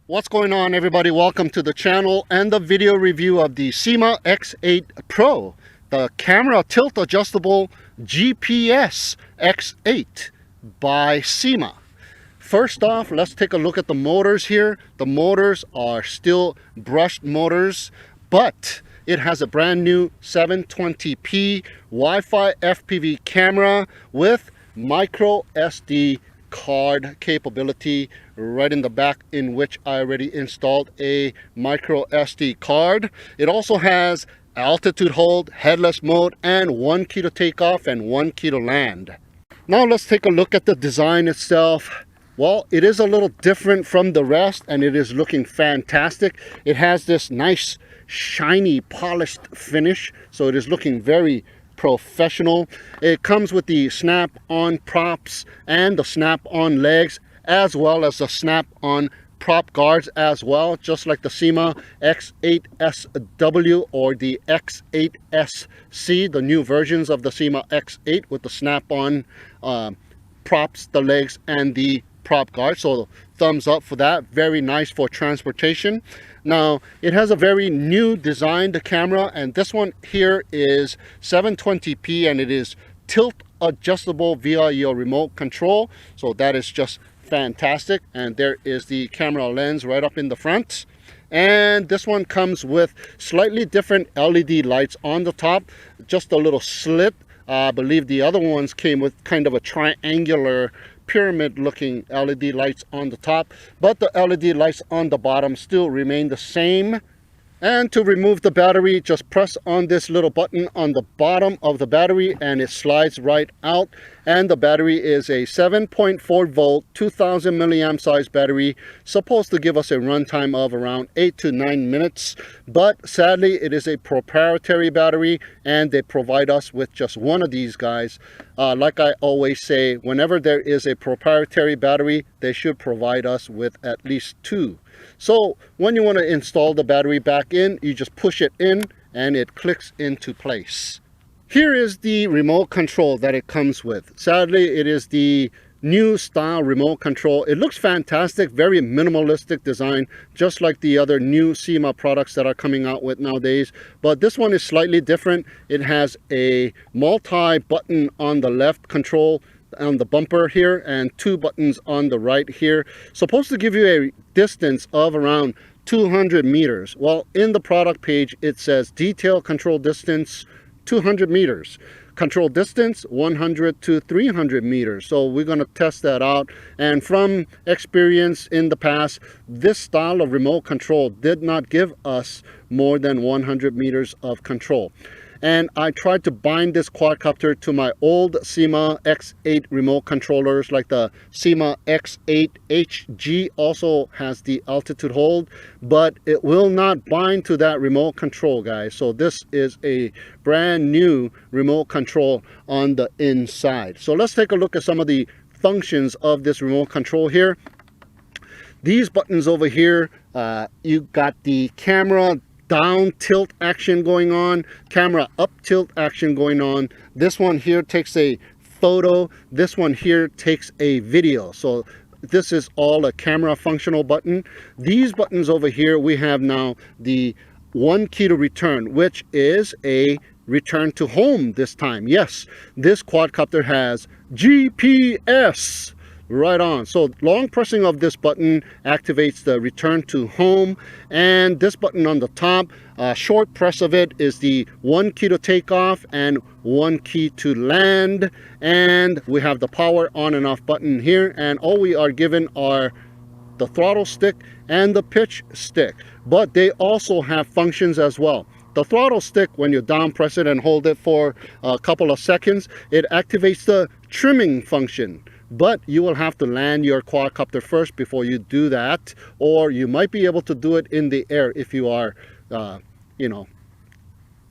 What's going on, everybody? Welcome to the channel and the video review of the Syma X8 Pro, the camera tilt adjustable GPS X8 by Syma. First off, let's take a look at the motors here. The motors are still brushed motors, but it has a brand new 720p Wi-Fi FPV camera with micro SD card capability right in the back, in which I already installed a micro SD card. It also has altitude hold, headless mode, and 1 key to take off and 1 key to land. Now let's take a look at the design itself. Well, it is a little different from the rest, and it is looking fantastic. It has this nice shiny polished finish, so it is looking very professional. It comes with the snap-on props and the snap-on legs, as well as the snap-on prop guards as well, just like the Syma X8SW or the X8SC, the new versions of the Syma X8 with the snap-on props, the legs, and the prop guard. So thumbs up for that. Very nice for transportation. Now it has a very new design, the camera, and this one here is 720p and it is tilt adjustable via your remote control. So that is just fantastic. And there is the camera lens right up in the front. And this one comes with slightly different LED lights on the top, just a little slit. I believe the other ones came with kind of a triangular pyramid looking LED lights on the top, but the LED lights on the bottom still remain the same. And to remove the battery, just press on this little button on the bottom of the battery and it slides right out. And the battery is a 7.4 volt 2000 milliamp size battery, supposed to give us a runtime of around 8 to 9 minutes, but sadly it is a proprietary battery and they provide us with just one of these guys. Like I always say, whenever there is a proprietary battery, they should provide us with at least two. So when you want to install the battery back in, you just push it in and it clicks into place. Here is the remote control that it comes with. Sadly, it is the new style remote control. It looks fantastic, very minimalistic design, just like the other new Syma products that are coming out with nowadays. But this one is slightly different. It has a multi-button on the left control on the bumper here and two buttons on the right here, supposed to give you a distance of around 200 meters. Well, in the product page it says detail control distance 200 meters, control distance 100 to 300 meters. So we're going to test that out, and from experience in the past, this style of remote control did not give us more than 100 meters of control. And I tried to bind this quadcopter to my old Syma X8 remote controllers, like the Syma X8 HG also has the altitude hold, but it will not bind to that remote control, guys. So this is a brand new remote control on the inside. So let's take a look at some of the functions of this remote control here. These buttons over here, you got the camera down tilt action going on, camera up tilt action going on. This one here takes a photo, this one here takes a video. So this is all a camera functional button. These buttons over here, we have now the 1 key to return, which is a return to home this time. Yes, this quadcopter has GPS. Right on. So long pressing of this button activates the return to home, and this button on the top, short press of it is the 1 key to take off and 1 key to land. And we have the power on and off button here, and all we are given are the throttle stick and the pitch stick, but they also have functions as well. The throttle stick, when you down press it and hold it for a couple of seconds, it activates the trimming function. But you will have to land your quadcopter first before you do that, or you might be able to do it in the air if you are, you know,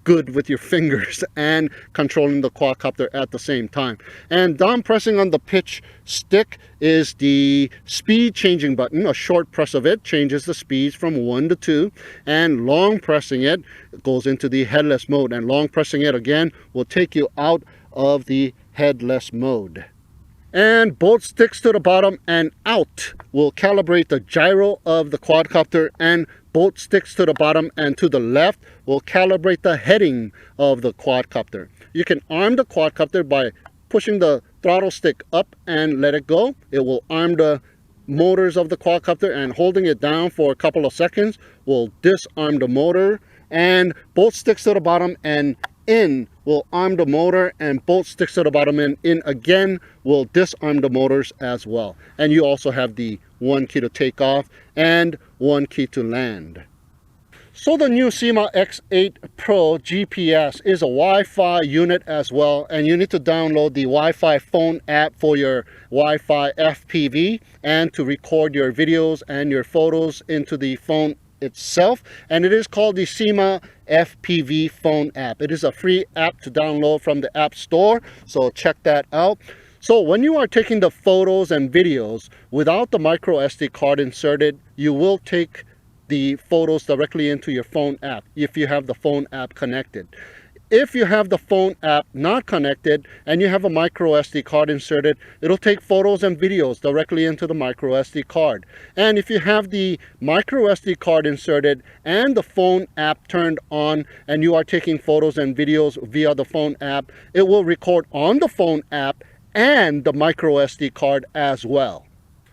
good with your fingers and controlling the quadcopter at the same time. And down pressing on the pitch stick is the speed changing button. A short press of it changes the speeds from 1 to 2, and long pressing it goes into the headless mode, and long pressing it again will take you out of the headless mode. And both sticks to the bottom and out will calibrate the gyro of the quadcopter, and both sticks to the bottom and to the left will calibrate the heading of the quadcopter. You can arm the quadcopter by pushing the throttle stick up and let it go. It will arm the motors of the quadcopter, and holding it down for a couple of seconds will disarm the motor, and both sticks to the bottom and in will arm the motor, and both sticks to the bottom and in again will disarm the motors as well. And you also have the one key to take off and one key to land. So the new Syma X8 Pro GPS is a Wi-Fi unit as well, and you need to download the Wi-Fi phone app for your Wi-Fi FPV and to record your videos and your photos into the phone itself. And it is called the Syma FPV phone app. It is a free app to download from the App Store, so check that out. So when you are taking the photos and videos without the micro SD card inserted, you will take the photos directly into your phone app if you have the phone app connected. If you have the phone app not connected and you have a micro SD card inserted, it'll take photos and videos directly into the micro SD card. And if you have the micro SD card inserted and the phone app turned on and you are taking photos and videos via the phone app, it will record on the phone app and the micro SD card as well.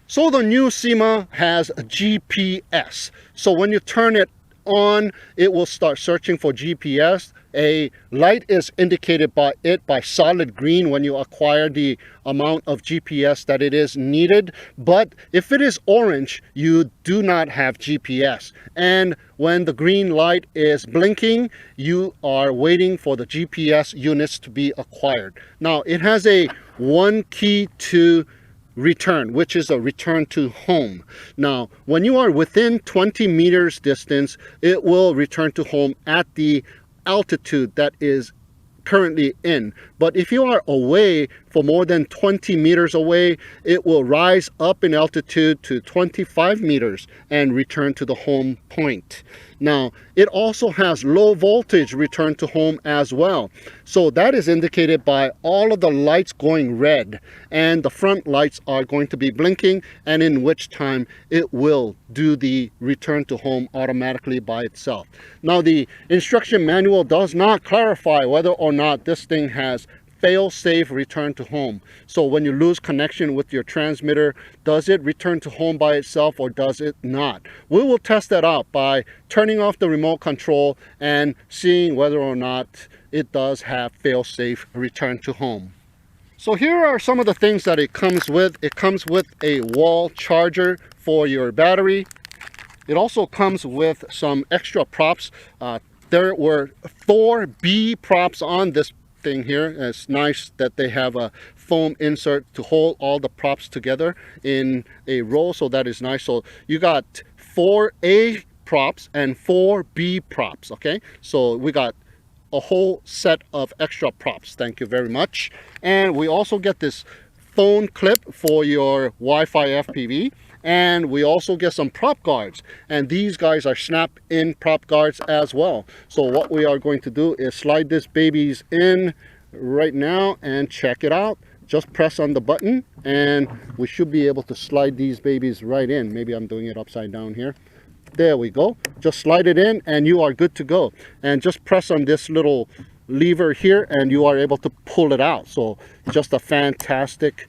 So the new Syma has a GPS. So when you turn it on, it will start searching for GPS. A light is indicated by solid green when you acquire the amount of GPS that it is needed. But if it is orange, you do not have GPS. And when the green light is blinking, you are waiting for the GPS units to be acquired. Now, it has a one key to return, which is a return to home. Now, when you are within 20 meters distance, it will return to home at the altitude that is currently in. But if you are away for more than 20 meters away, it will rise up in altitude to 25 meters and return to the home point. Now, it also has low voltage return to home as well. So that is indicated by all of the lights going red, and the front lights are going to be blinking, and in which time it will do the return to home automatically by itself. Now, the instruction manual does not clarify whether or not this thing has fail-safe return to home. So when you lose connection with your transmitter, does it return to home by itself or does it not? We will test that out by turning off the remote control and seeing whether or not it does have fail-safe return to home. So here are some of the things that it comes with. It comes with a wall charger for your battery. It also comes with some extra props. There were 4 B props on this thing here. It's nice that they have a foam insert to hold all the props together in a row, so that is nice. So you got 4 A props and 4 B props. Okay, so we got a whole set of extra props. Thank you very much. And we also get this phone clip for your Wi-Fi FPV, and we also get some prop guards, and these guys are snap-in prop guards as well. So what we are going to do is slide this babies in right now and check it out. Just press on the button and we should be able to slide these babies right in. Maybe I'm doing it upside down here. There we go. Just slide it in and you are good to go. And just press on this little lever here and you are able to pull it out. So just a fantastic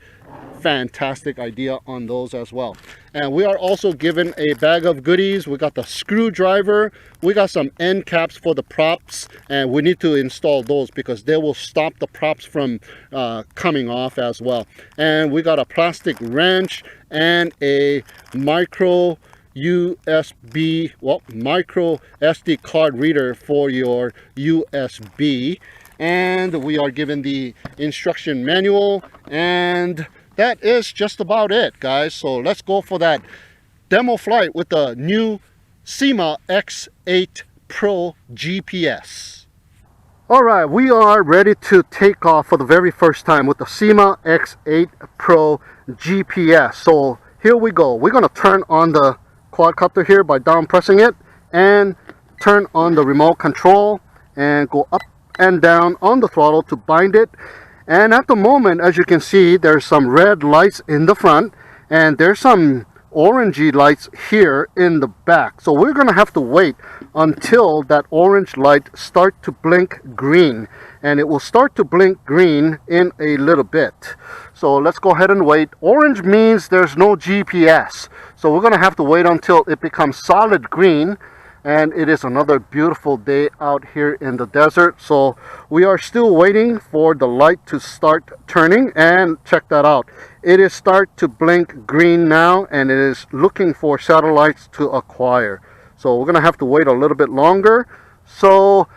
idea on those as well. And we are also given a bag of goodies. We got the screwdriver, we got some end caps for the props, and we need to install those because they will stop the props from coming off as well. And we got a plastic wrench and a micro USB, micro SD card reader for your USB. And we are given the instruction manual, and that is just about it, guys. So let's go for that demo flight with the new Syma X8 Pro GPS. All right, we are ready to take off for the very first time with the Syma X8 Pro GPS. So here we go. We're going to turn on the quadcopter here by down pressing it and turn on the remote control and go up and down on the throttle to bind it. And at the moment, as you can see, there's some red lights in the front, and there's some orangey lights here in the back. So we're gonna have to wait until that orange light start to blink green, and it will start to blink green in a little bit. So let's go ahead and wait. Orange means there's no GPS, so we're gonna have to wait until it becomes solid green. And it is another beautiful day out here in the desert, so we are still waiting for the light to start turning. And check that out, it is start to blink green now, and it is looking for satellites to acquire. So we're gonna have to wait a little bit longer. So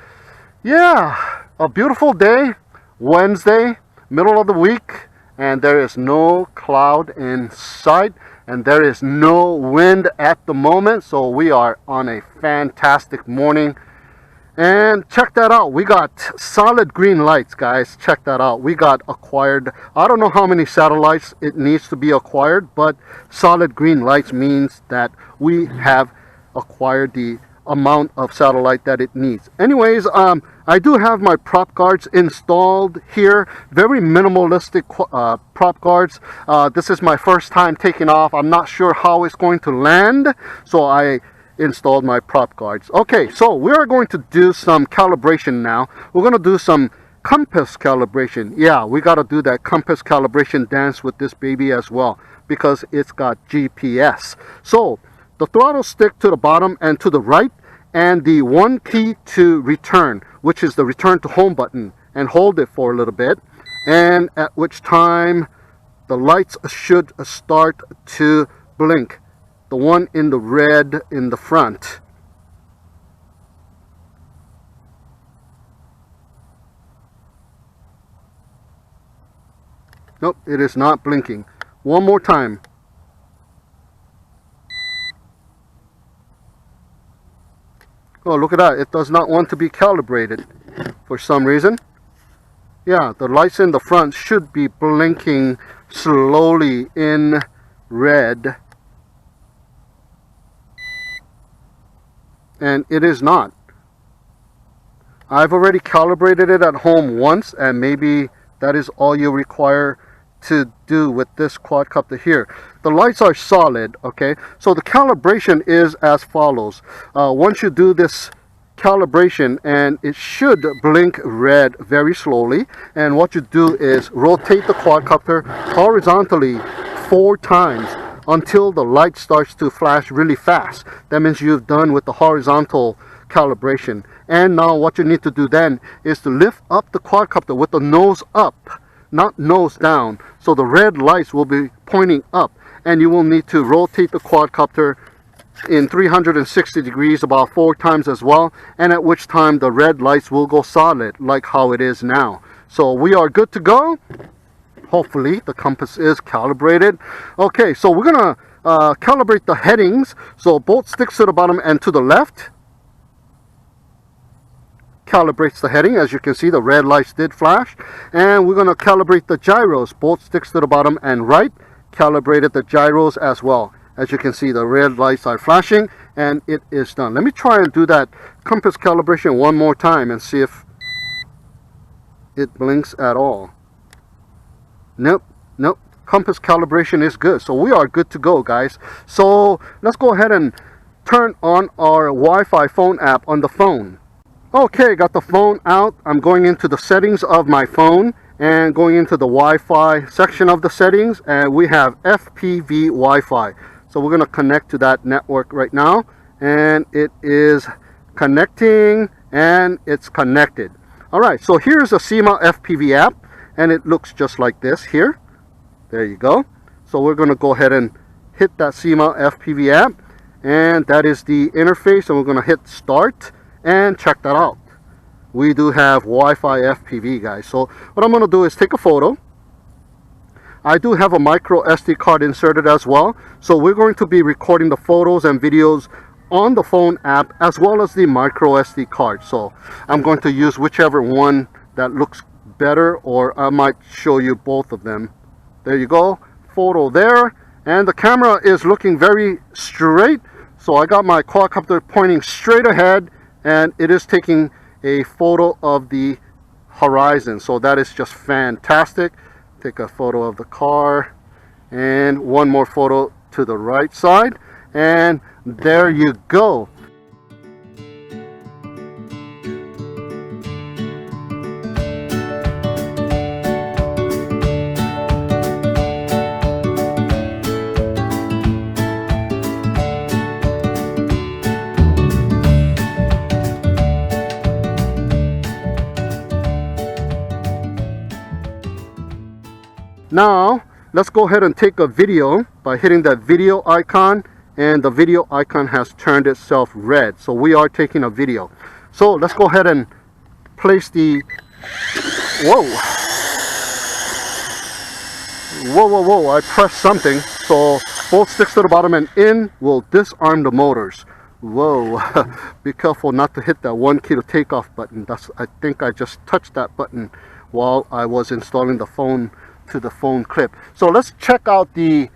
yeah, a beautiful day, Wednesday, middle of the week, and there is no cloud in sight, and there is no wind at the moment, so we are on a fantastic morning. And check that out, we got solid green lights, guys. Check that out, we got acquired, I don't know how many satellites it needs to be acquired, but solid green lights means that we have acquired the amount of satellite that it needs. Anyways, I do have my prop guards installed here, very minimalistic prop guards. This is my first time taking off. I'm not sure how it's going to land, so I installed my prop guards. Okay, so we are going to do some calibration now. We're going to do some compass calibration. Yeah, we got to do that compass calibration dance with this baby as well, because it's got GPS. So the throttle stick to the bottom and to the right, and the one key to return, which is the return to home button, and hold it for a little bit, and at which time the lights should start to blink. The one in the red in the front. Nope, it is not blinking. One more time. Oh, look at that. It does not want to be calibrated for some reason. Yeah, the lights in the front should be blinking slowly in red. And it is not. I've already calibrated it at home once, and maybe that is all you require to do with this quadcopter here. The lights are solid, okay? So the calibration is as follows. Once you do this calibration, and it should blink red very slowly, and what you do is rotate the quadcopter horizontally 4 times until the light starts to flash really fast. That means you've done with the horizontal calibration. And now what you need to do then is to lift up the quadcopter with the nose up, not nose down, so the red lights will be pointing up, and you will need to rotate the quadcopter in 360 degrees about 4 times as well, and at which time the red lights will go solid like how it is now. So we are good to go. Hopefully the compass is calibrated. Okay, so we're gonna calibrate the headings. So both sticks to the bottom and to the left calibrates the heading. As you can see, the red lights did flash. And we're going to calibrate the gyros. Both sticks to the bottom and right calibrated the gyros as well. As you can see, the red lights are flashing, and it is done. Let me try and do that compass calibration one more time and see if it blinks at all. Nope, nope. Compass calibration is good, so we are good to go, guys. So let's go ahead and turn on our Wi-Fi phone app on the phone. Okay, got the phone out. I'm going into the settings of my phone and going into the Wi-Fi section of the settings, and we have FPV Wi-Fi. So we're going to connect to that network right now, and it is connecting, and it's connected. All right, so here's a Syma FPV app, and it looks just like this here. There you go. So we're going to go ahead and hit that Syma FPV app, and that is the interface, and we're going to hit start and check that out. We do have Wi-Fi FPV, guys. So what I'm going to do is take a photo. I do have a micro SD card inserted as well, so we're going to be recording the photos and videos on the phone app as well as the micro SD card. So I'm going to use whichever one that looks better, or I might show you both of them. There you go, photo there, and the camera is looking very straight, so I got my quadcopter pointing straight ahead, and it is taking a photo of the horizon. So that is just fantastic. Take a photo of the car and one more photo to the right side, and there you go. Now let's go ahead and take a video by hitting that video icon, and the video icon has turned itself red, so we are taking a video. So let's go ahead and place the whoa, I pressed something, so both sticks to the bottom and in will disarm the motors. Whoa. Be careful not to hit that 1 kilo takeoff button. I think I just touched that button while I was installing the phone to the phone clip. So let's check out the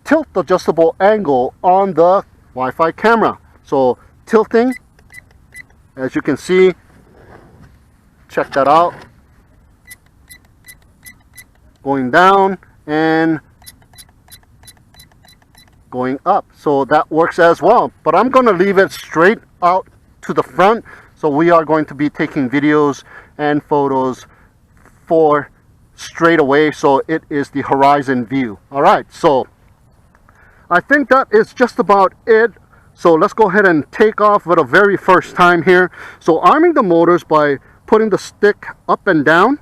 tilt adjustable angle on the Wi-Fi camera. So tilting, as you can see, check that out, going down and going up, so that works as well. But I'm going to leave it straight out to the front, so we are going to be taking videos and photos for straight away, so it is the horizon view. All right, so I think that is just about it. So let's go ahead and take off for the very first time here. So arming the motors by putting the stick up and down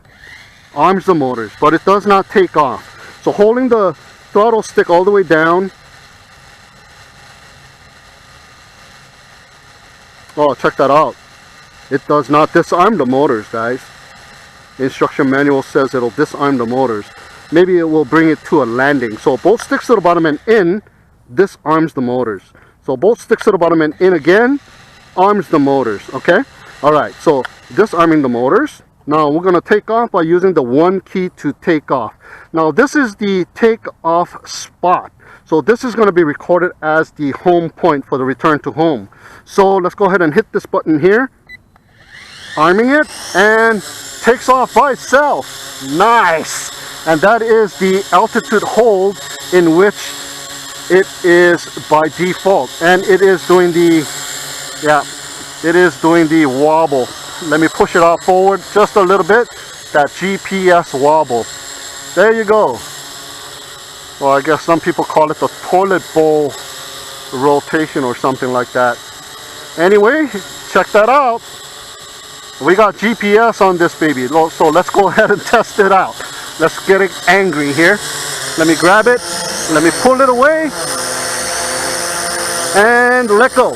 arms the motors, but it does not take off. So holding the throttle stick all the way down, oh, check that out, it does not disarm the motors, guys. The instruction manual says it'll disarm the motors. Maybe it will bring it to a landing. So both sticks to the bottom and in disarms the motors. So both sticks to the bottom and in again arms the motors. Okay, all right, so disarming the motors. Now we're going to take off by using the 1 key to take off. Now this is the takeoff spot, so this is going to be recorded as the home point for the return to home. So let's go ahead and hit this button here, arming it, and takes off by itself. Nice. And that is the altitude hold in which it is by default, and it is doing the, yeah, it is doing the wobble. Let me push it out forward just a little bit, that GPS wobble. There you go. Well, I guess some people call it the toilet bowl rotation or something like that. Anyway, check that out. We got GPS on this baby, so let's go ahead and test it out. Let's get it angry here. Let me grab it, let me pull it away, and let go.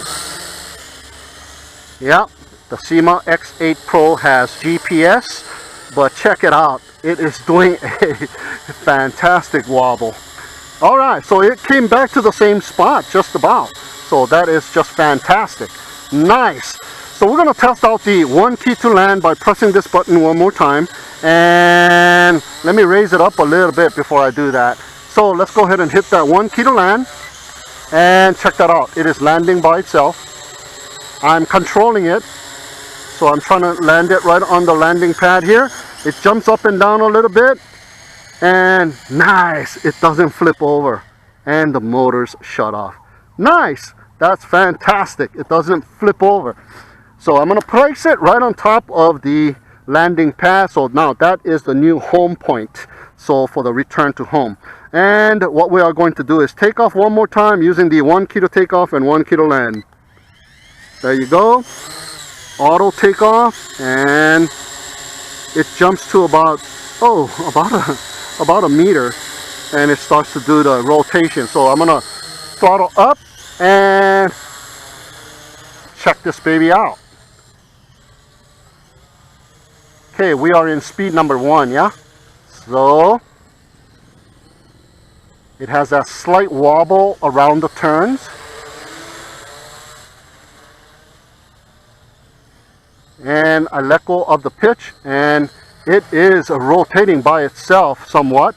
Yeah, the Syma X8 Pro has GPS, but check it out, it is doing a fantastic wobble. All right, so it came back to the same spot just about, so that is just fantastic. Nice. So we're going to test out the 1 key to land by pressing this button one more time, and let me raise it up a little bit before I do that. So let's go ahead and hit that 1 key to land, and check that out, it is landing by itself. I'm controlling it, so I'm trying to land it right on the landing pad here. It jumps up and down a little bit, and nice, it doesn't flip over, and the motors shut off. Nice, that's fantastic, it doesn't flip over. So I'm going to place it right on top of the landing pad. So now that is the new home point, so for the return to home. And what we are going to do is take off one more time using the 1 key to take off and 1 key to land. There you go, auto takeoff, and it jumps to about a meter, and it starts to do the rotation. So I'm gonna throttle up and check this baby out. Okay, we are in speed number 1, yeah? So it has that slight wobble around the turns. And I let go of the pitch, and it is rotating by itself somewhat.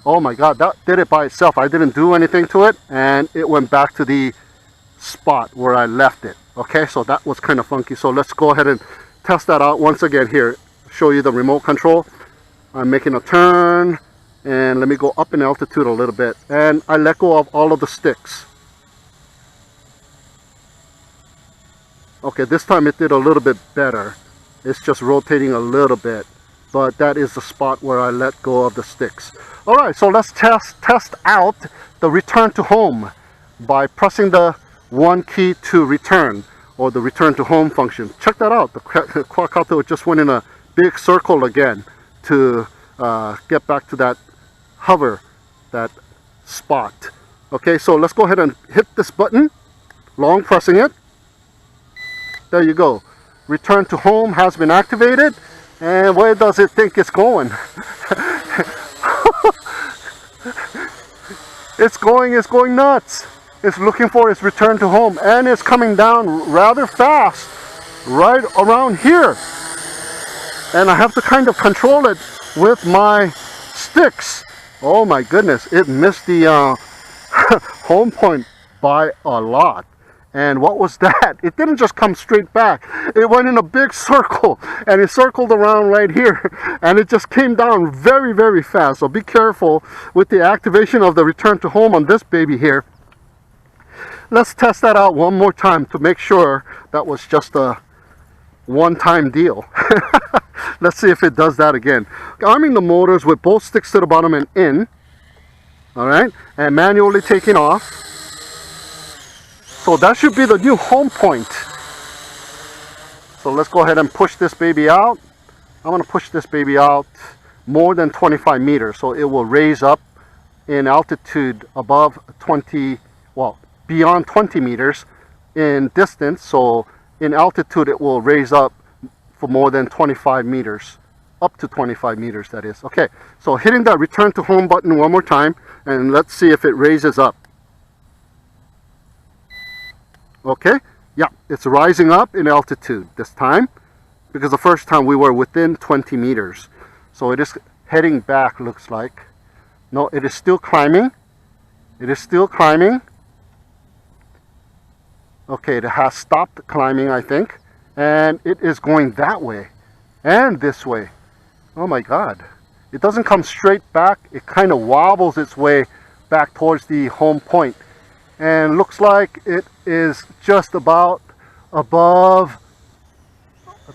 Oh my God, that did it by itself. I didn't do anything to it, and it went back to the spot where I left it. Okay, so that was kind of funky. So let's go ahead and test that out once again here. show you the remote control. I'm making a turn, and let me go up in altitude a little bit, and I let go of all of the sticks. Okay, this time it did a little bit better. It's just rotating a little bit, but that is the spot where I let go of the sticks. All right, so let's test out the return to home by pressing the 1 key to return, or the return to home function. Check that out. The quadcopter just went in a big circle again to get back to that hover, that spot. Okay, so let's go ahead and hit this button, long pressing it. There you go. Return to home has been activated. And where does it think it's going? It's going nuts. It's looking for its return to home, and it's coming down rather fast right around here. And I have to kind of control it with my sticks. Oh my goodness, it missed the home point by a lot. And what was that? It didn't just come straight back. It went in a big circle, and it circled around right here, and it just came down very, very fast. So be careful with the activation of the return to home on this baby here. Let's test that out one more time to make sure that was just a one-time deal. Let's see if it does that again. Arming the motors with both sticks to the bottom and in. All right, and manually taking off. So that should be the new home point. So let's go ahead and push this baby out. I'm going to push this baby out more than 25 meters. So it will raise up in altitude above 20, well, beyond 20 meters in distance. So in altitude it will raise up for more than 25 meters. Up to 25 meters, that is. Okay, so hitting that return to home button one more time, and let's see if it raises up. Okay, yeah, it's rising up in altitude this time, because the first time we were within 20 meters. So it is heading back, looks like. No, it is still climbing. It is still climbing. Okay, it has stopped climbing, I think. And it is going that way and this way. Oh my God. It doesn't come straight back. It kind of wobbles its way back towards the home point. And looks like it is just about above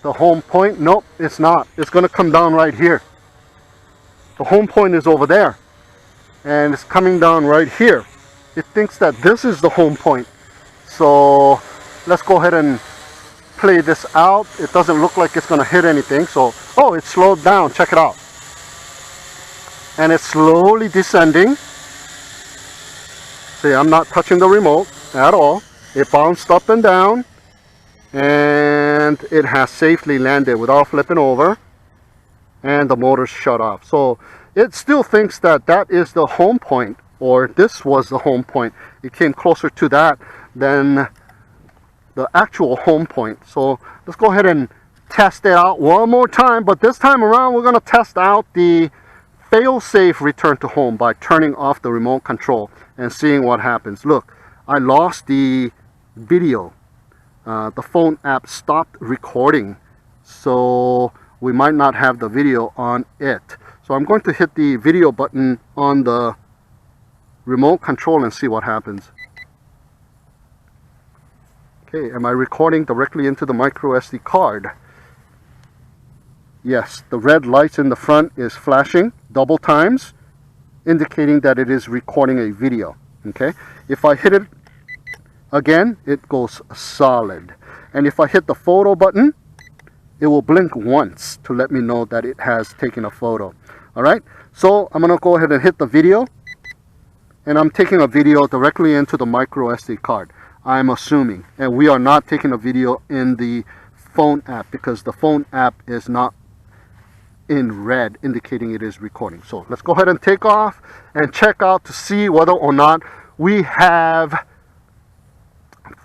the home point. Nope, it's not. It's going to come down right here. The home point is over there, and it's coming down right here. It thinks that this is the home point. So let's go ahead and play this out. It doesn't look like it's going to hit anything. So, oh, it slowed down. Check it out. And it's slowly descending. See, I'm not touching the remote at all. It bounced up and down, and it has safely landed without flipping over, and the motor's shut off. So it still thinks that that is the home point, or this was the home point. It came closer to that than the actual home point. So let's go ahead and test it out one more time, but this time around we're going to test out the fail-safe return to home by turning off the remote control and seeing what happens. Look, I lost the video. The phone app stopped recording, so we might not have the video on it. So I'm going to hit the video button on the remote control and see what happens. Okay, am I recording directly into the micro SD card? Yes, the red lights in the front is flashing double times, indicating that it is recording a video. Okay, if I hit it again, it goes solid. And if I hit the photo button, it will blink once to let me know that it has taken a photo. All right, so I'm gonna go ahead and hit the video, and I'm taking a video directly into the micro SD card, I'm assuming. And we are not taking a video in the phone app because the phone app is not in red, indicating it is recording. So let's go ahead and take off and check out to see whether or not we have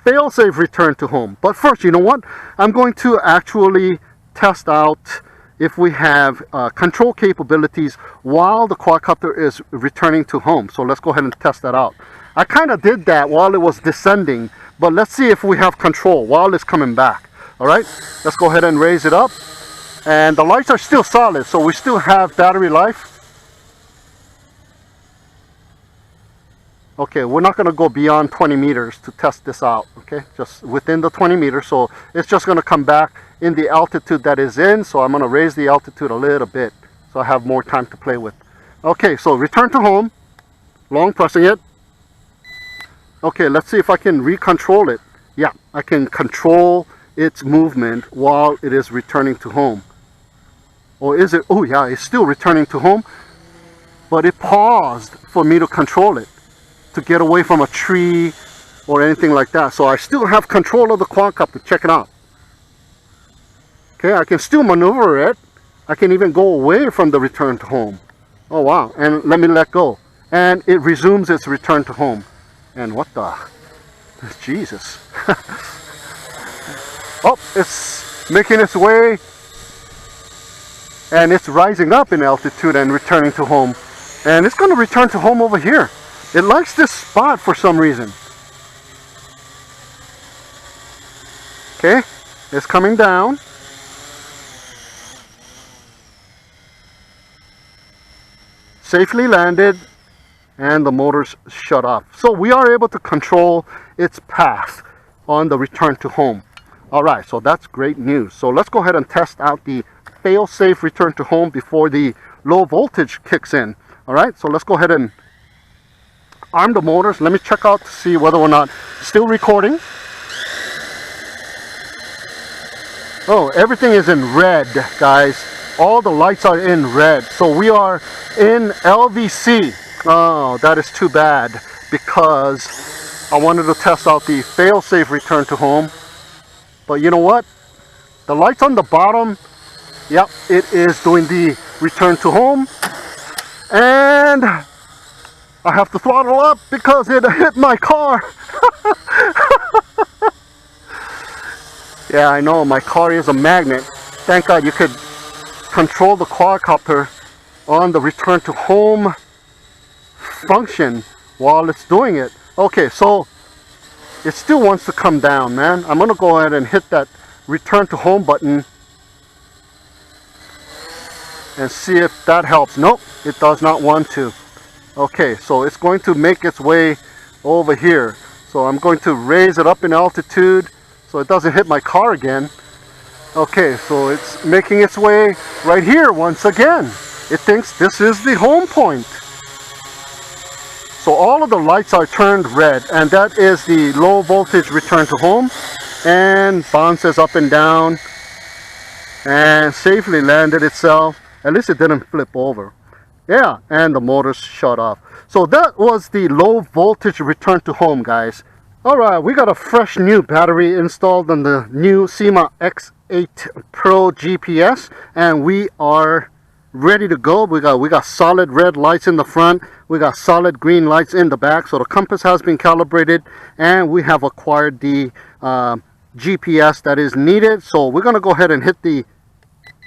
fail-safe return to home. But first, you know what? I'm going to actually test out if we have control capabilities while the quadcopter is returning to home. So let's go ahead and test that out. I kind of did that while it was descending, but let's see if we have control while it's coming back. All right, let's go ahead and raise it up. And the lights are still solid, so we still have battery life. Okay, we're not going to go beyond 20 meters to test this out, okay? Just within the 20 meters, so it's just going to come back in the altitude that is in, so I'm going to raise the altitude a little bit so I have more time to play with. Okay, so return to home, long pressing it. Okay, let's see if I can recontrol it. Yeah, I can control its movement while it is returning to home. Or is it? Oh yeah, it's still returning to home, but it paused for me to control it, to get away from a tree or anything like that. So I still have control of the quadcopter. Check it out. Okay, I can still maneuver it. I can even go away from the return to home. Oh wow, and let me let go. And it resumes its return to home. And what the? Jesus. Oh, it's making its way. And it's rising up in altitude and returning to home. And it's going to return to home over here. It likes this spot for some reason. Okay, it's coming down. Safely landed, and the motors shut off. So we are able to control its path on the return to home. All right, so that's great news. So let's go ahead and test out the fail-safe return to home before the low voltage kicks in. All right, so let's go ahead and arm the motors. Let me check out to see whether or not it's still recording. Oh, everything is in red, guys. All the lights are in red. So we are in LVC. Oh, that is too bad, because I wanted to test out the fail-safe return to home. But you know what? The lights on the bottom, yep, it is doing the return to home. And I have to throttle up because it hit my car. Yeah, I know, my car is a magnet. Thank God you could control the quadcopter on the return to home function while it's doing it. Okay, so it still wants to come down, man. I'm gonna go ahead and hit that return to home button and see if that helps. Nope, it does not want to. Okay, so it's going to make its way over here. So I'm going to raise it up in altitude so it doesn't hit my car again. Okay, so it's making its way right here once again. It thinks this is the home point. So all of the lights are turned red, and that is the low voltage return to home, and bounces up and down and safely landed itself. At least it didn't flip over. Yeah, and the motors shut off. So that was the low voltage return to home, guys. Alright, we got a fresh new battery installed on the new Syma X8 Pro GPS, and we are ready to go. We got solid red lights in the front, we got solid green lights in the back. So the compass has been calibrated, and we have acquired the GPS that is needed. So we're going to go ahead and hit the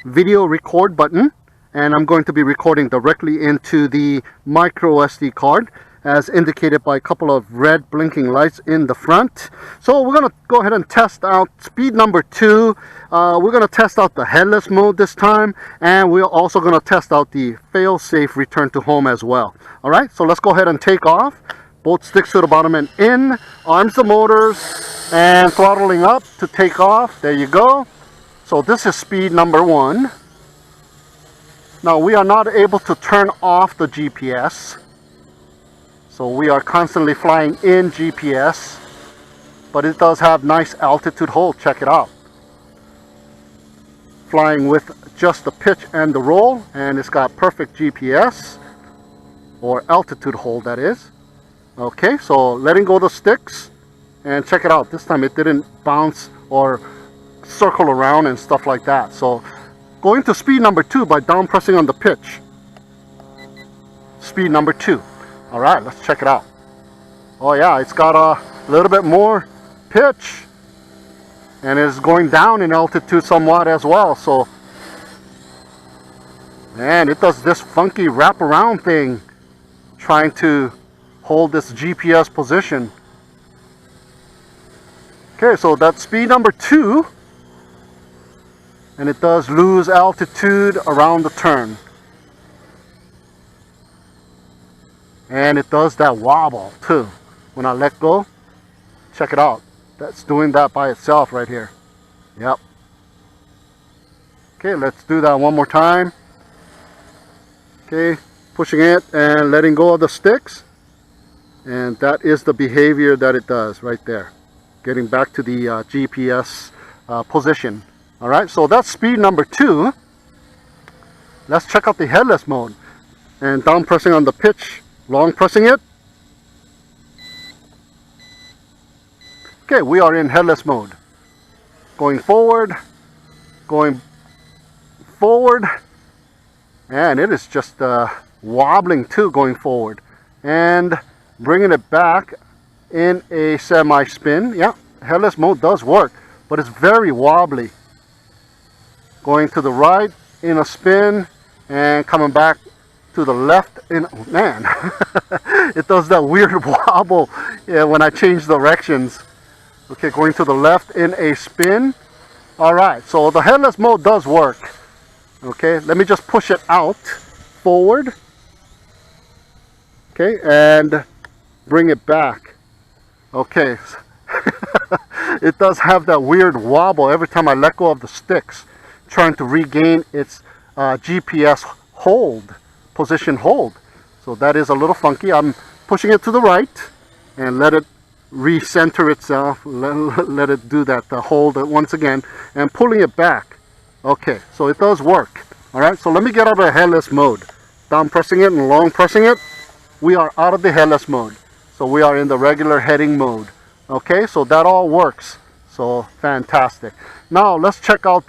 video record button, and I'm going to be recording directly into the micro SD card, as indicated by a couple of red blinking lights in the front. So we're going to go ahead and test out speed number 2. We're going to test out the headless mode this time, and we're also going to test out the fail-safe return to home as well. All right, so let's go ahead and take off. Both sticks to the bottom and in, arms the motors, and throttling up to take off. There you go. So this is speed number 1. Now we are not able to turn off the GPS. So we are constantly flying in GPS, but it does have nice altitude hold. Check it out. Flying with just the pitch and the roll, and it's got perfect GPS, or altitude hold that is. Okay, so letting go of the sticks, and check it out. This time it didn't bounce or circle around and stuff like that. So going to speed number 2 by down pressing on the pitch. Speed number 2. All right, let's check it out. Oh yeah, it's got a little bit more pitch, and is going down in altitude somewhat as well. So, man, it does this funky wraparound thing trying to hold this GPS position. Okay, so that's speed number 2. and it does lose altitude around the turn. And it does that wobble too. When I let go, check it out. That's doing that by itself right here. Yep. Okay, let's do that one more time. Okay, pushing it and letting go of the sticks. And that is the behavior that it does right there. Getting back to the GPS position. Alright, so that's speed number 2. Let's check out the headless mode. And down pressing on the pitch, long pressing it. Okay, we are in headless mode. Going forward, going forward, and it is just wobbling too going forward. And bringing it back in a semi-spin. Yeah, headless mode does work, but it's very wobbly. Going to the right in a spin and coming back to the left in, man, it does that weird wobble, yeah, when I change directions. Okay, going to the left in a spin. Alright, so the headless mode does work. Okay, let me just push it out forward. Okay, and bring it back. Okay, it does have that weird wobble every time I let go of the sticks, trying to regain its GPS hold, position hold. So that is a little funky. I'm pushing it to the right and let it recenter itself, let it do that, hold it once again, and pulling it back. Okay, so it does work. Alright, so let me get out of the headless mode. Down pressing it and long pressing it. We are out of the headless mode. So we are in the regular heading mode. Okay, so that all works. So fantastic. Now let's check out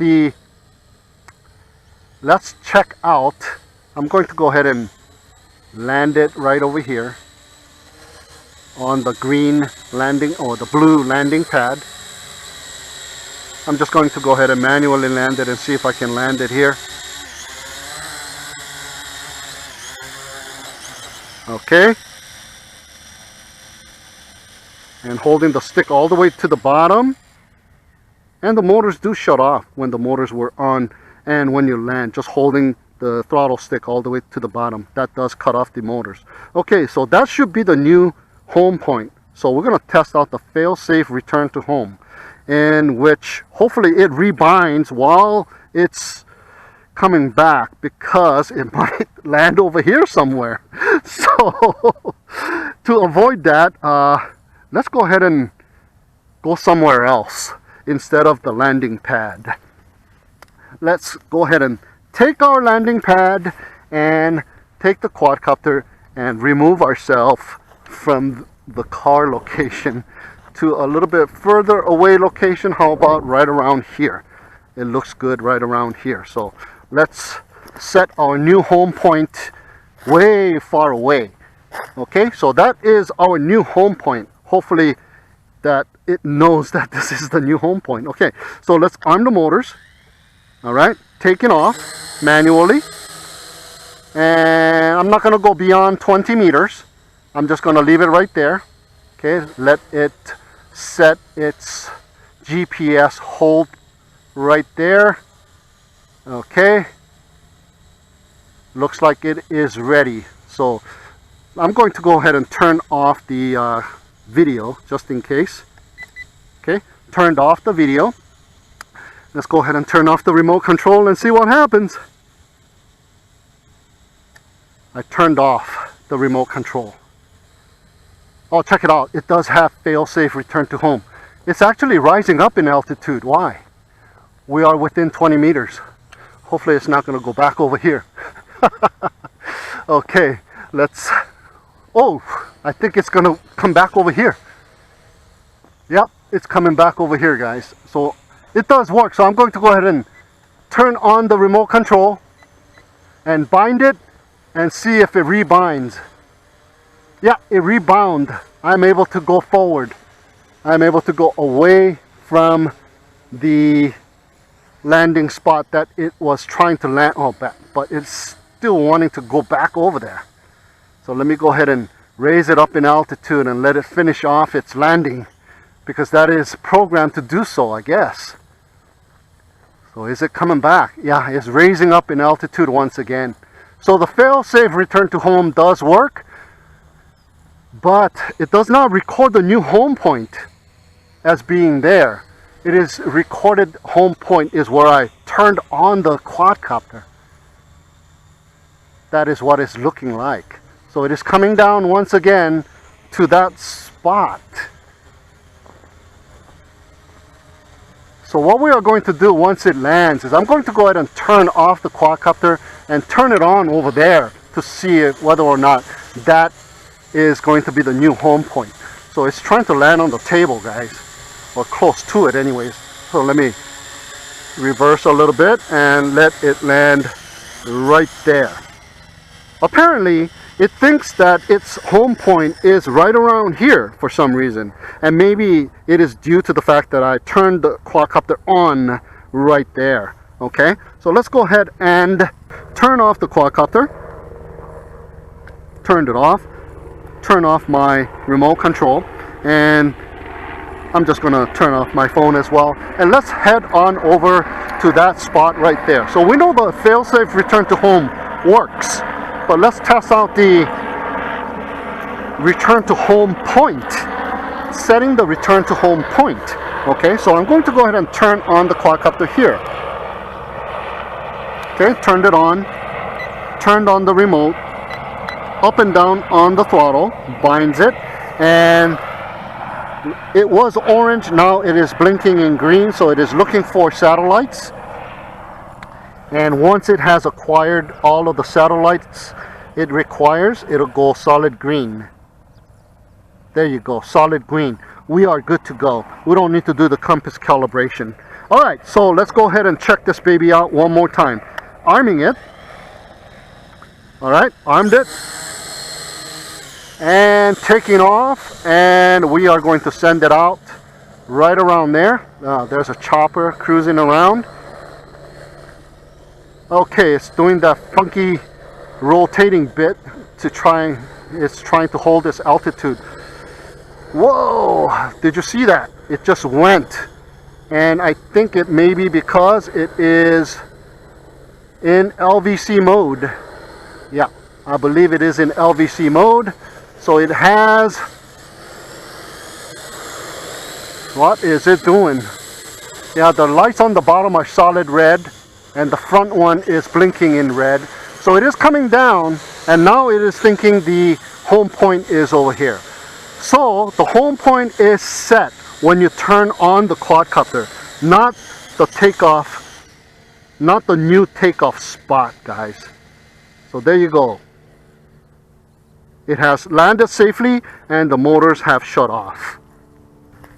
I'm going to go ahead and land it right over here on the green landing or the blue landing pad. I'm just going to go ahead and manually land it and see if I can land it here. Okay. And holding the stick all the way to the bottom. And the motors do shut off when the motors were on, and when you land, just holding the throttle stick all the way to the bottom, that does cut off the motors. Okay, so that should be the new home point. So we're going to test out the fail-safe return to home, in which hopefully it rebinds while it's coming back, because it might land over here somewhere. So to avoid that, let's go ahead and go somewhere else instead of the landing pad. Let's go ahead and take our landing pad and take the quadcopter and remove ourselves from the car location to a little bit further away location. How about right around here? It looks good right around here. So let's set our new home point way far away. Okay, so that is our new home point. Hopefully that it knows that this is the new home point. Okay, so let's arm the motors. All right, taking off manually, and I'm not going to go beyond 20 meters. I'm just going to leave it right there. Okay, let it set its GPS hold right there. Okay, looks like it is ready. So I'm going to go ahead and turn off the video just in case. Okay, turned off the video. Let's go ahead and turn off the remote control and see what happens. I turned off the remote control. Oh, check it out. It does have fail-safe return to home. It's actually rising up in altitude. Why? We are within 20 meters. Hopefully it's not going to go back over here. Okay, let's... Oh, I think it's going to come back over here. Yep, it's coming back over here, guys. So it does work. So I'm going to go ahead and turn on the remote control and bind it and see if it rebinds. Yeah, it rebound. I'm able to go forward. I'm able to go away from the landing spot that it was trying to land. Oh, but it's still wanting to go back over there. So let me go ahead and raise it up in altitude and let it finish off its landing, because that is programmed to do so, I guess. So is it coming back? Yeah, it's raising up in altitude once again. So the failsafe return to home does work, but it does not record the new home point as being there. It is recorded home point is where I turned on the quadcopter. That is what it's looking like. So it is coming down once again to that spot. So what we are going to do once it lands is I'm going to go ahead and turn off the quadcopter and turn it on over there to see whether or not that is going to be the new home point. So it's trying to land on the table, guys, or close to it anyways. So let me reverse a little bit and let it land right there. Apparently it thinks that its home point is right around here for some reason, and maybe it is due to the fact that I turned the quadcopter on right there. Okay, so let's go ahead and turn off the quadcopter. Turned it off. Turn off my remote control, and I'm just gonna turn off my phone as well, and let's head on over to that spot right there. So we know the failsafe return to home works, but let's test out the return to home point, setting the return to home point. Okay, so I'm going to go ahead and turn on the quadcopter here. Okay, turned it on, turned on the remote, up and down on the throttle, binds it, and it was orange, now it is blinking in green, so it is looking for satellites. And once it has acquired all of the satellites it requires, it'll go solid green. There you go, solid green. We are good to go. We don't need to do the compass calibration. Alright, so let's go ahead and check this baby out one more time. Arming it. Alright, armed it. And taking off, and we are going to send it out right around there. There's a chopper cruising around. Okay, it's doing that funky rotating bit to try. It's trying to hold its altitude. Whoa, did you see that? It just went, and I think it may be because it is in LVC mode. Yeah, I believe it is in LVC mode. So it has, what is it doing? Yeah, the lights on the bottom are solid red, and the front one is blinking in red. So it is coming down, and now it is thinking the home point is over here. So the home point is set when you turn on the quadcopter, not the takeoff, not the new takeoff spot, guys. So there you go. It has landed safely and the motors have shut off.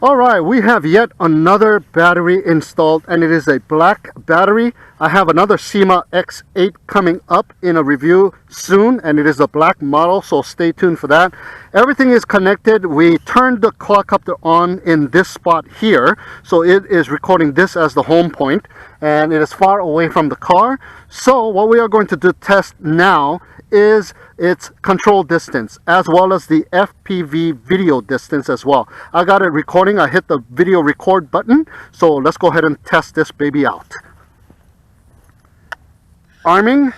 Alright, we have yet another battery installed, and it is a black battery. I have another Syma X8 coming up in a review soon, and it is a black model, so stay tuned for that. Everything is connected. We turned the quadcopter on in this spot here, so it is recording this as the home point, and it is far away from the car. So what we are going to do test now is its control distance, as well as the FPV video distance as well. I got it recording. I hit the video record button, so let's go ahead and test this baby out. Arming.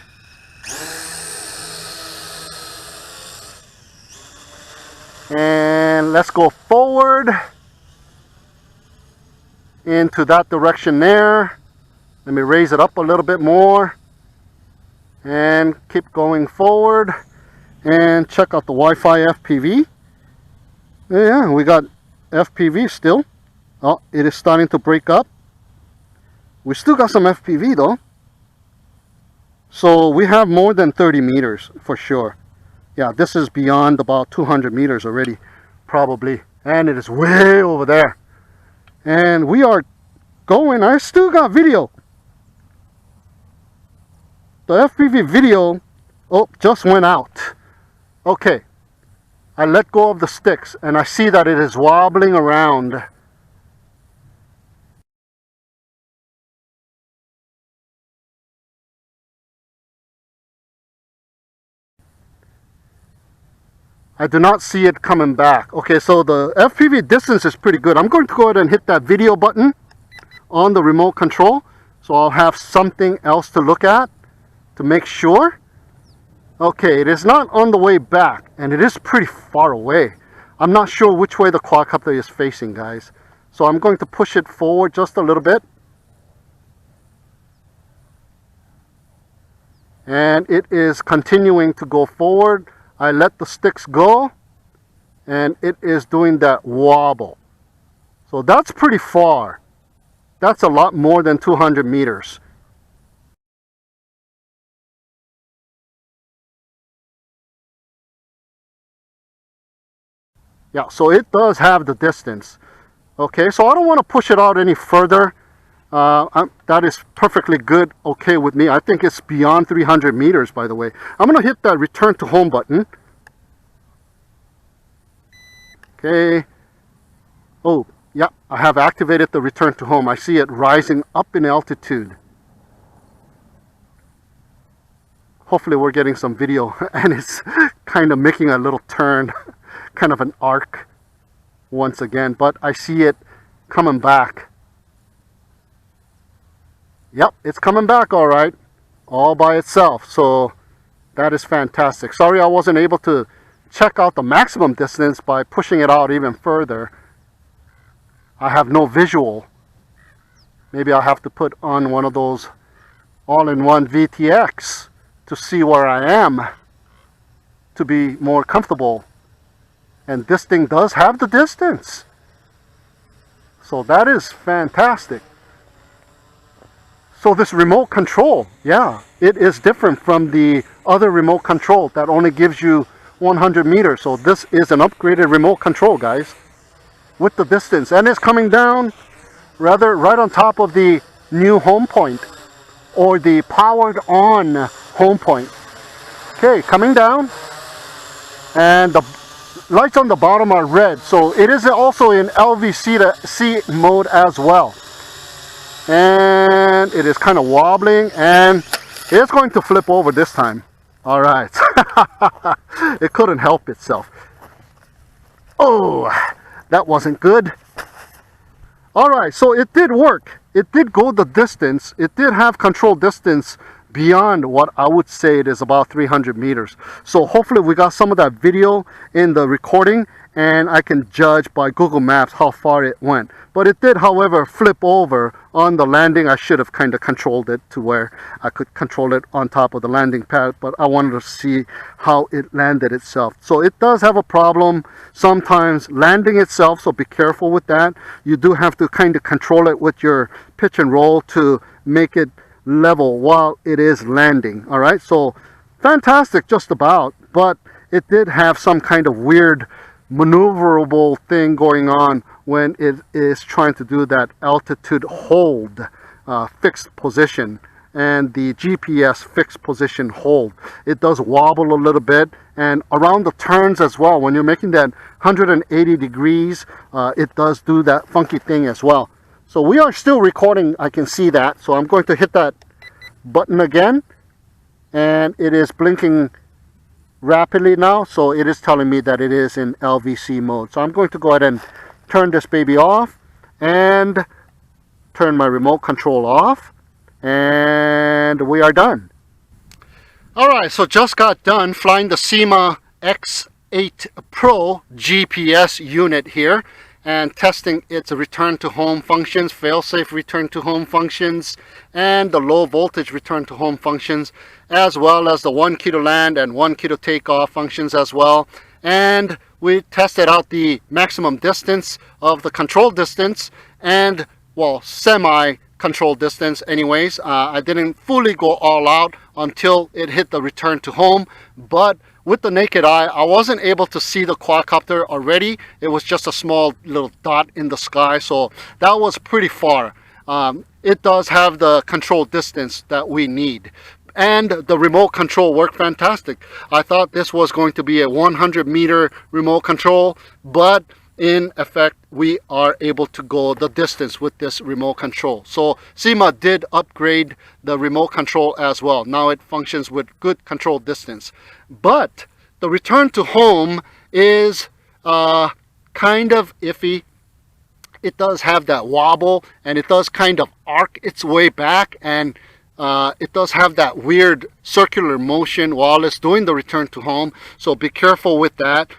And let's go forward into that direction there. Let me raise it up a little bit more and keep going forward and check out the Wi-Fi FPV. Yeah, we got FPV still. Oh, it is starting to break up. We still got some FPV though. So we have more than 30 meters for sure. Yeah, this is beyond about 200 meters already, probably. And it is way over there. And we are going. I still got video. The FPV video, oh, just went out. Okay, I let go of the sticks and I see that it is wobbling around. I do not see it coming back. Okay, so the FPV distance is pretty good. I'm going to go ahead and hit that video button on the remote control. So So I'll have something else to look at to make sure. Okay, it is not on the way back, and it is pretty far away. I'm not sure which way the quadcopter is facing, guys. So I'm going to push it forward just a little bit. And it is continuing to go forward. I let the sticks go, and it is doing that wobble. So that's pretty far. That's a lot more than 200 meters. Yeah, so it does have the distance. Okay, so I don't want to push it out any further. That is perfectly good, okay with me. I think it's beyond 300 meters, by the way. I'm going to hit that return to home button. Okay. Oh, yeah, I have activated the return to home. I see it rising up in altitude. Hopefully we're getting some video, and it's kind of making a little turn, kind of an arc once again, but I see it coming back. Yep, it's coming back all right, all by itself. So that is fantastic. Sorry I wasn't able to check out the maximum distance by pushing it out even further. I have no visual. Maybe I'll have to put on one of those all-in-one VTX to see where I am to be more comfortable. And this thing does have the distance. So that is fantastic. So this remote control, yeah, it is different from the other remote control that only gives you 100 meters. So this is an upgraded remote control, guys, with the distance. And it's coming down rather right on top of the new home point, or the powered on home point. Okay, coming down. And the lights on the bottom are red. So it is also in LVC to C mode as well. And it is kind of wobbling, and it's going to flip over this time. All right. It couldn't help itself. Oh, that wasn't good. All right, so it did work. It did go the distance. It did have control distance beyond what I would say it is about 300 meters. So hopefully we got some of that video in the recording, and I can judge by Google Maps how far it went. But it did, however, flip over on the landing. I should have kind of controlled it to where I could control it on top of the landing pad, but I wanted to see how it landed itself. So it does have a problem sometimes landing itself, so be careful with that. You do have to kind of control it with your pitch and roll to make it level while it is landing. All right, so fantastic just about, but it did have some kind of weird maneuverable thing going on when it is trying to do that altitude hold, fixed position, and the GPS fixed position hold. It does wobble a little bit, and around the turns as well. When you're making that 180 degrees, it does do that funky thing as well. So we are still recording, I can see that. So I'm going to hit that button again, and it is blinking rapidly now, so it is telling me that it is in LVC mode. So I'm going to go ahead and turn this baby off and turn my remote control off, and we are done. Alright, so just got done flying the Syma X8 Pro GPS unit here and testing its return to home functions, failsafe return to home functions, and the low voltage return to home functions, as well as the 1 kilo land and 1 kilo takeoff functions as well. And we tested out the maximum distance of the control distance, and well, semi control distance anyways. I didn't fully go all out until it hit the return to home, but with the naked eye, I wasn't able to see the quadcopter already. It was just a small little dot in the sky, so that was pretty far. It does have the control distance that we need. And the remote control worked fantastic. I thought this was going to be a 100 meter remote control, but in effect, we are able to go the distance with this remote control. So Syma did upgrade the remote control as well. Now it functions with good control distance. But the return to home is kind of iffy. it does have that wobble, and it does kind of arc its way back, and it does have that weird circular motion while it's doing the return to home. So be careful with that.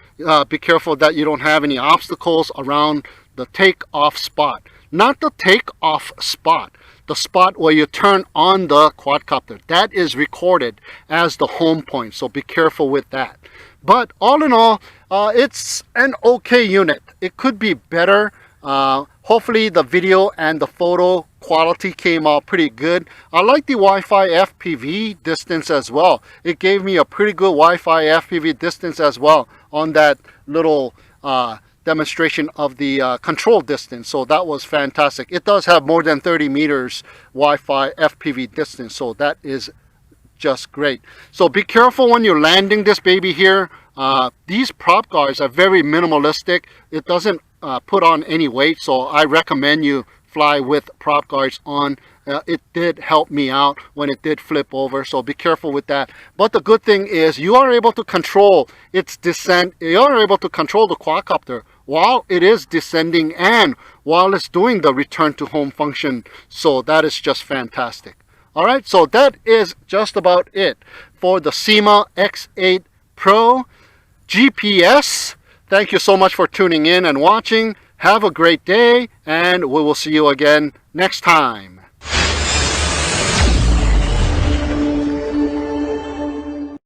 Be careful that you don't have any obstacles around the takeoff spot. Not the takeoff spot, the spot where you turn on the quadcopter. That is recorded as the home point, so be careful with that. But all in all, it's an okay unit. It could be better. Hopefully the video and the photo quality came out pretty good. I like the Wi-Fi FPV distance as well. It gave me a pretty good Wi-Fi FPV distance as well on that little demonstration of the control distance. So that was fantastic. It does have more than 30 meters Wi-Fi FPV distance, so that is just great. So be careful when you're landing this baby here. These prop guards are very minimalistic. It doesn't put on any weight, so I recommend you fly with prop guards on. It did help me out when it did flip over, so be careful with that. But the good thing is you are able to control its descent. You are able to control the quadcopter while it is descending and while it's doing the return to home function. So that is just fantastic. All right, so that is just about it for the Syma X8 Pro GPS. Thank you so much for tuning in and watching. Have a great day, and we will see you again next time.